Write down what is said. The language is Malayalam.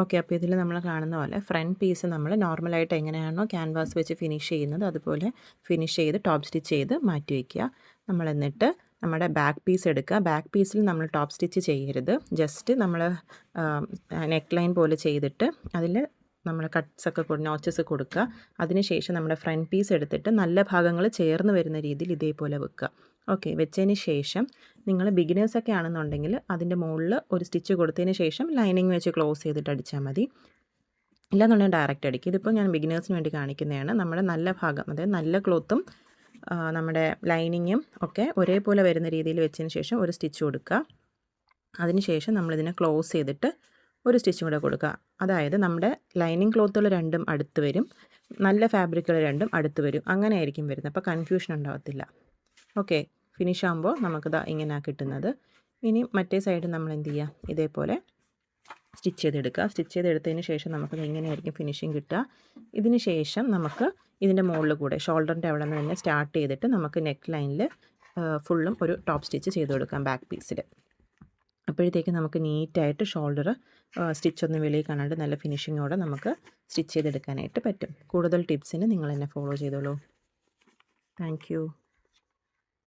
ഓക്കെ, അപ്പോൾ ഇതിൽ നമ്മൾ കാണുന്ന പോലെ ഫ്രണ്ട് പീസ് നമ്മൾ നോർമലായിട്ട് എങ്ങനെയാണോ ക്യാൻവാസ് വെച്ച് ഫിനിഷ് ചെയ്യുന്നത് അതുപോലെ ഫിനിഷ് ചെയ്ത് ടോപ്പ് സ്റ്റിച്ച് ചെയ്ത് മാറ്റി വയ്ക്കുക. നമ്മൾ എന്നിട്ട് നമ്മുടെ ബാക്ക് പീസ് എടുക്കുക. ബാക്ക് പീസിൽ നമ്മൾ ടോപ്പ് സ്റ്റിച്ച് ചെയ്യരുത്. ജസ്റ്റ് നമ്മൾ നെക്ക് ലൈൻ പോലെ ചെയ്തിട്ട് അതിൽ നമ്മൾ കട്ട്സൊക്കെ നോച്ചസ് കൊടുക്കുക. അതിനുശേഷം നമ്മുടെ ഫ്രണ്ട് പീസ് എടുത്തിട്ട് നല്ല ഭാഗങ്ങൾ ചേർന്ന് വരുന്ന രീതിയിൽ ഇതേപോലെ വെക്കുക. ഓക്കെ, വെച്ചതിന് ശേഷം നിങ്ങൾ ബിഗിനേഴ്സൊക്കെ ആണെന്നുണ്ടെങ്കിൽ അതിൻ്റെ മുകളിൽ ഒരു സ്റ്റിച്ച് കൊടുത്തതിന് ശേഷം ലൈനിങ് വെച്ച് ക്ലോസ് ചെയ്തിട്ട് അടിച്ചാൽ മതി. ഇല്ലാന്നുണ്ടെങ്കിൽ ഡയറക്റ്റ് അടിക്കും. ഇതിപ്പോൾ ഞാൻ ബിഗിനേഴ്സിന് വേണ്ടി കാണിക്കുന്നതാണ്. നമ്മുടെ നല്ല ഭാഗം, അതായത് നല്ല ക്ലോത്തും നമ്മുടെ ലൈനിങ്ങും ഒക്കെ ഒരേപോലെ വരുന്ന രീതിയിൽ വെച്ചതിന് ശേഷം ഒരു സ്റ്റിച്ച് കൊടുക്കുക. അതിനുശേഷം നമ്മളിതിനെ ക്ലോസ് ചെയ്തിട്ട് ഒരു സ്റ്റിച്ചും കൂടെ കൊടുക്കുക. അതായത് നമ്മുടെ ലൈനിങ് ക്ലോത്തുകൾ രണ്ടും അടുത്ത് വരും, നല്ല ഫാബ്രിക്കുകൾ രണ്ടും അടുത്ത് വരും. അങ്ങനെ ആയിരിക്കും വരുന്നത്. അപ്പോൾ കൺഫ്യൂഷൻ ഉണ്ടാകത്തില്ല. ഓക്കെ, ഫിനിഷ് ആകുമ്പോൾ നമുക്കിതാ ഇങ്ങനെയാണ് കിട്ടുന്നത്. ഇനി മറ്റേ സൈഡ് നമ്മൾ എന്ത് ചെയ്യുക, ഇതേപോലെ സ്റ്റിച്ച് ചെയ്തെടുക്കുക. സ്റ്റിച്ച് ചെയ്തെടുത്തതിന് ശേഷം നമുക്കത് ഇങ്ങനെയായിരിക്കും ഫിനിഷിങ് കിട്ടുക. ഇതിന് ശേഷം നമുക്ക് ഇതിൻ്റെ മുകളിൽ കൂടെ ഷോൾഡറിൻ്റെ അവിടെ നിന്ന് തന്നെ സ്റ്റാർട്ട് ചെയ്തിട്ട് നമുക്ക് നെക്ക് ലൈനിൽ ഫുള്ളും ഒരു ടോപ്പ് സ്റ്റിച്ച് ചെയ്ത് കൊടുക്കാം ബാക്ക് പീസിൽ. അപ്പോഴത്തേക്ക് നമുക്ക് നീറ്റായിട്ട് ഷോൾഡർ സ്റ്റിച്ചൊന്നും വെളിയിൽ കാണാണ്ട് നല്ല ഫിനിഷിങ്ങോടെ നമുക്ക് സ്റ്റിച്ച് ചെയ്തെടുക്കാനായിട്ട് പറ്റും. കൂടുതൽ ടിപ്സിന് നിങ്ങൾ എന്നെ ഫോളോ ചെയ്തോളൂ. Thank you.